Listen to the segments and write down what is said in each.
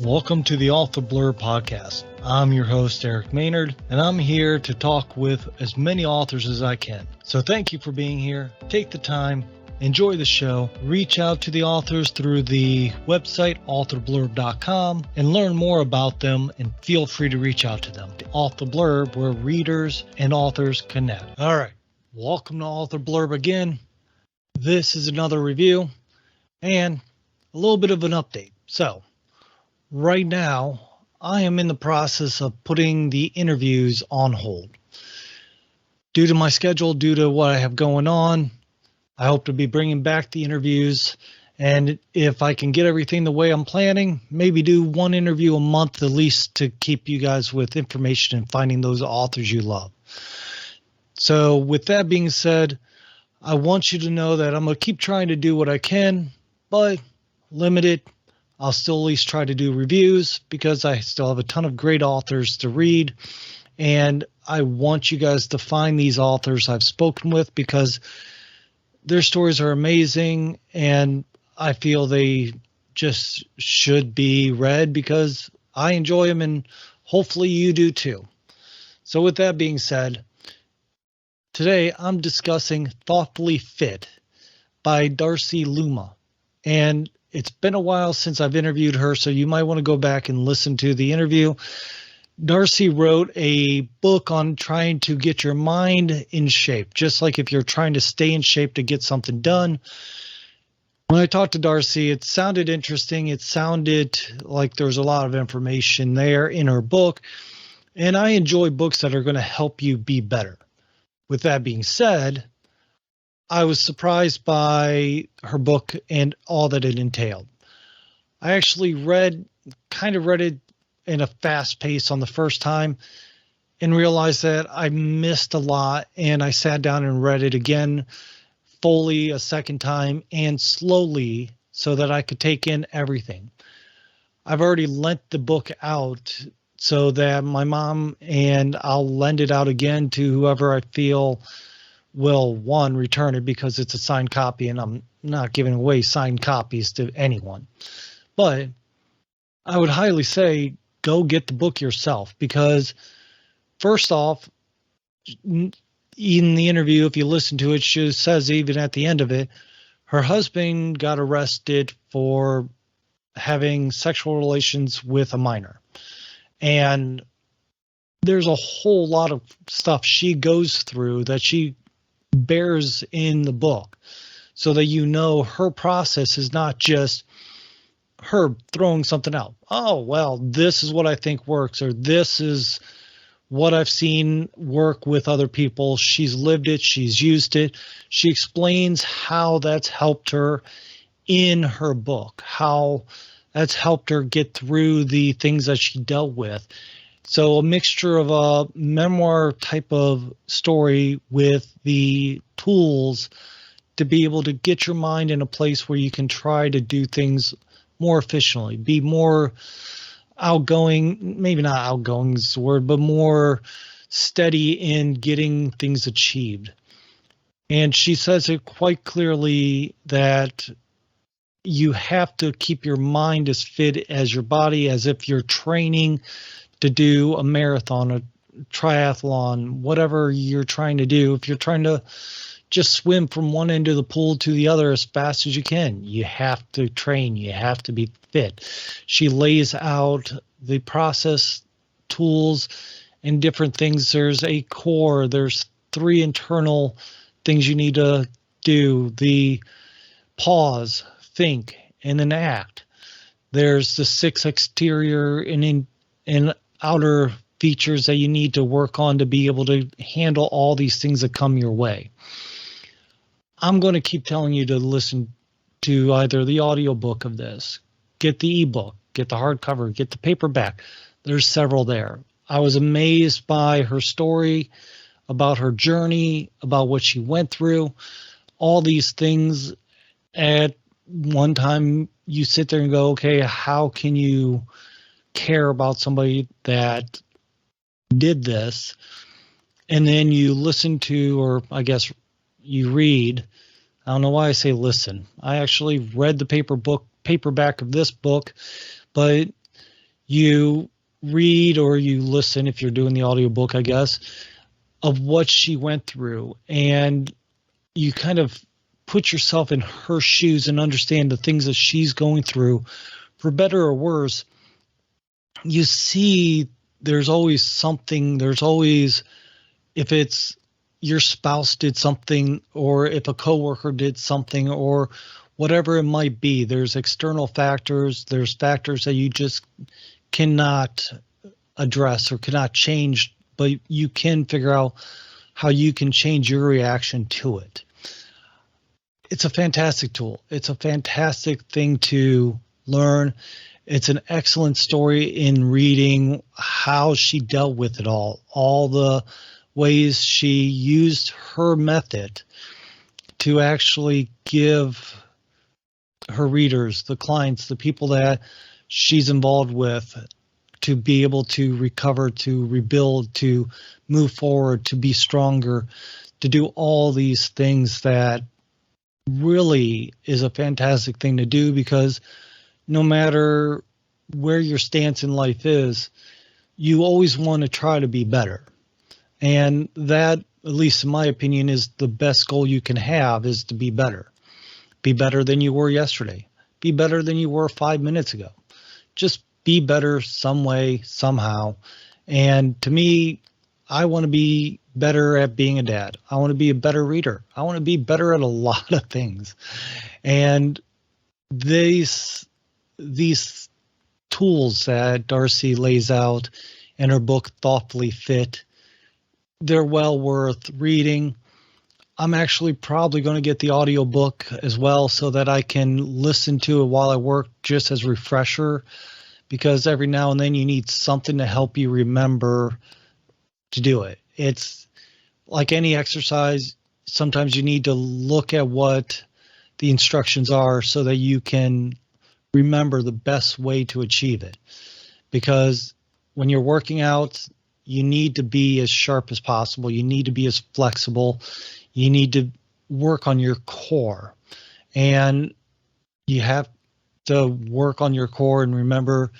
Welcome to the Author Blurb podcast. I'm your host, Eric Maynard, and I'm here to talk with as many authors as I can. So thank you for being here. Take the time, enjoy the show, reach out to the authors through the website authorblurb.com and learn more about them, and feel free to reach out to them. The Author Blurb, where readers and authors connect. All right, welcome to Author Blurb again. This is another review and a little bit of an update. So, right now, I am in the process of putting the interviews on hold. Due to my schedule, due to what I have going on, I hope to be bringing back the interviews. And if I can get everything the way I'm planning, maybe do one interview a month at least to keep you guys with information and finding those authors you love. So with that being said, I want you to know that I'm going to keep trying to do what I can, but limited. I'll still at least try to do reviews because I still have a ton of great authors to read. And I want you guys to find these authors I've spoken with because their stories are amazing. And I feel they just should be read because I enjoy them and hopefully you do too. So with that being said, today I'm discussing Thoughtfully Fit by Darcy Luoma. And it's been a while since I've interviewed her, so you might want to go back and listen to the interview. Darcy wrote a book on trying to get your mind in shape, just like if you're trying to stay in shape to get something done. When I talked to Darcy, it sounded interesting. It sounded like there was a lot of information there in her book, and I enjoy books that are going to help you be better. With that being said, I was surprised by her book and all that it entailed. I actually read it in a fast pace on the first time and realized that I missed a lot, and I sat down and read it again fully a second time and slowly so that I could take in everything. I've already lent the book out so that my mom, and I'll lend it out again to whoever I feel will, one, return it because it's a signed copy and I'm not giving away signed copies to anyone. But I would highly say go get the book yourself because first off, in the interview, if you listen to it, she says even at the end of it, her husband got arrested for having sexual relations with a minor. And there's a whole lot of stuff she goes through that she bears in the book so that you know her process is not just her throwing something out. Oh, well, this is what I think works, or this is what I've seen work with other people. She's lived it. She's used it. She explains how that's helped her in her book, how that's helped her get through the things that she dealt with. So a mixture of a memoir type of story with the tools to be able to get your mind in a place where you can try to do things more efficiently, be more outgoing, maybe not outgoing is the word, but more steady in getting things achieved. And she says it quite clearly that you have to keep your mind as fit as your body, as if you're training to do a marathon, a triathlon, whatever you're trying to do. If you're trying to just swim from one end of the pool to the other as fast as you can, you have to train. You have to be fit. She lays out the process, tools, and different things. There's a core. There's 3 internal things you need to do. The pause, think, and then act. There's the 6 exterior and outer features that you need to work on to be able to handle all these things that come your way. I'm going to keep telling you to listen to either the audiobook of this, get the ebook, get the hardcover, get the paperback. There's several there. I was amazed by her story, about her journey, about what she went through, all these things. At one time, you sit there and go, okay, how can you care about somebody that did this? And then you listen to, or I guess you read. I don't know why I say listen. I actually read the paperback of this book, but You read or you listen, if you're doing the audiobook, I guess, of what she went through, and you kind of put yourself in her shoes and understand the things that she's going through, for better or worse. You see, there's always something, there's always, if it's your spouse did something, or if a coworker did something, or whatever it might be, there's external factors, there's factors that you just cannot address or cannot change, but you can figure out how you can change your reaction to it. It's a fantastic tool. It's a fantastic thing to learn. It's an excellent story in reading how she dealt with it all the ways she used her method to actually give her readers, the clients, the people that she's involved with, to be able to recover, to rebuild, to move forward, to be stronger, to do all these things that really is a fantastic thing to do, because no matter where your stance in life is, you always want to try to be better. And that, at least in my opinion, is the best goal you can have, is to be better. Be better than you were yesterday. Be better than you were 5 minutes ago. Just be better some way, somehow. And to me, I want to be better at being a dad. I want to be a better reader. I want to be better at a lot of things. And these tools that Darcy lays out in her book, Thoughtfully Fit, they're well worth reading. I'm actually probably going to get the audiobook as well, so that I can listen to it while I work, just as refresher, because every now and then you need something to help you remember to do it. It's like any exercise. Sometimes you need to look at what the instructions are so that you can remember the best way to achieve it. Because when you're working out, you need to be as sharp as possible. You need to be as flexible. You need to work on your core. And you have to work on your core. And remember,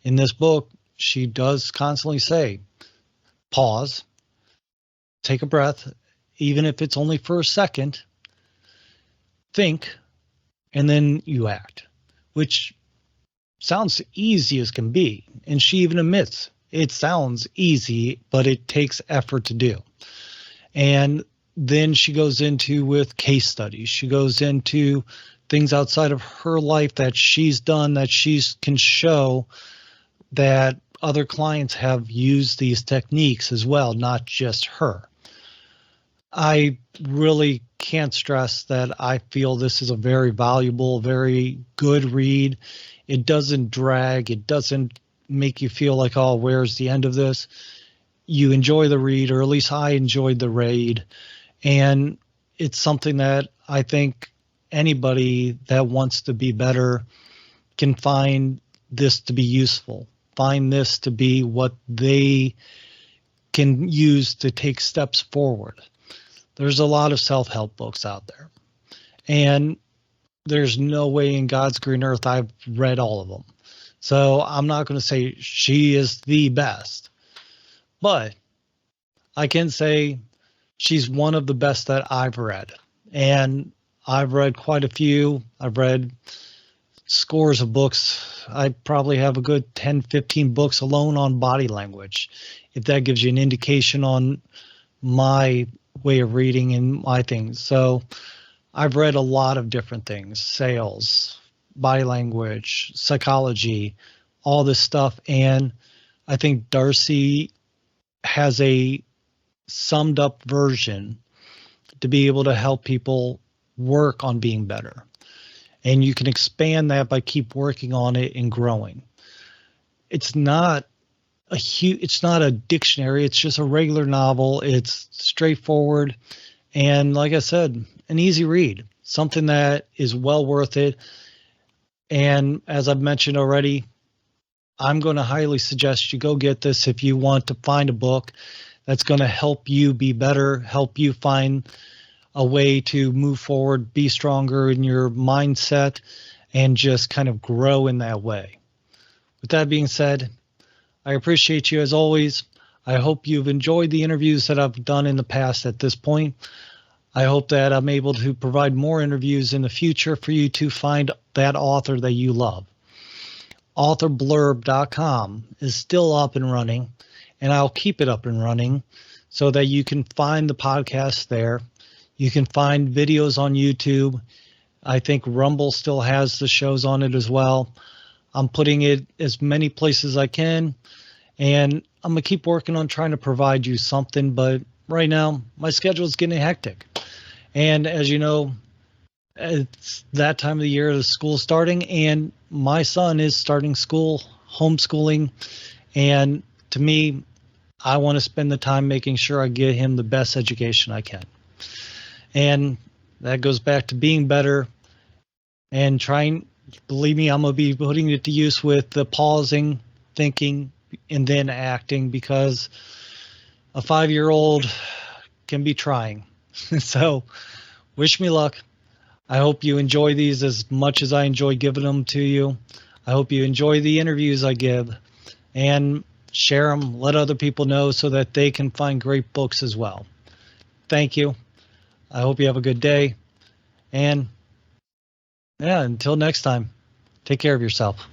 in this book, she does constantly say, pause, take a breath, even if it's only for a second, think, and then you act, which sounds easy as can be. And she even admits it sounds easy, but it takes effort to do. And then she goes into with case studies. She goes into things outside of her life that she's done, that she can show that other clients have used these techniques as well, not just her. I really can't stress that I feel this is a very valuable, very good read. It doesn't drag. It doesn't make you feel like, oh, where's the end of this? You enjoy the read, or at least I enjoyed the read. And it's something that I think anybody that wants to be better can find this to be useful, find this to be what they can use to take steps forward. There's a lot of self-help books out there, and there's no way in God's green earth I've read all of them. So I'm not going to say she is the best, but I can say she's one of the best that I've read. And I've read quite a few. I've read scores of books. I probably have a good 10, 15 books alone on body language, if that gives you an indication on my way of reading and my things. So I've read a lot of different things: sales, body language, psychology, all this stuff. And I think Darcy has a summed up version to be able to help people work on being better. And you can expand that by keep working on it and growing. It's not a dictionary. It's just a regular novel. It's straightforward. And like I said, an easy read, something that is well worth it. And as I've mentioned already, I'm going to highly suggest you go get this if you want to find a book that's going to help you be better, help you find a way to move forward, be stronger in your mindset, and just kind of grow in that way. With that being said, I appreciate you as always. I hope you've enjoyed the interviews that I've done in the past at this point. I hope that I'm able to provide more interviews in the future for you to find that author that you love. AuthorBlurb.com is still up and running, and I'll keep it up and running so that you can find the podcast there. You can find videos on YouTube. I think Rumble still has the shows on it as well. I'm putting it as many places as I can, and I'm going to keep working on trying to provide you something, but right now my schedule is getting hectic. And as you know, it's that time of the year, the school's starting, and my son is starting school, homeschooling, and to me, I want to spend the time making sure I get him the best education I can. And that goes back to being better and trying, believe me, I'm going to be putting it to use with the pausing, thinking, and then acting, because a 5-year-old can be trying. So wish me luck. I hope you enjoy these as much as I enjoy giving them to you. I hope you enjoy the interviews I give, and share them, let other people know so that they can find great books as well. Thank you. I hope you have a good day. And yeah, until next time, take care of yourself.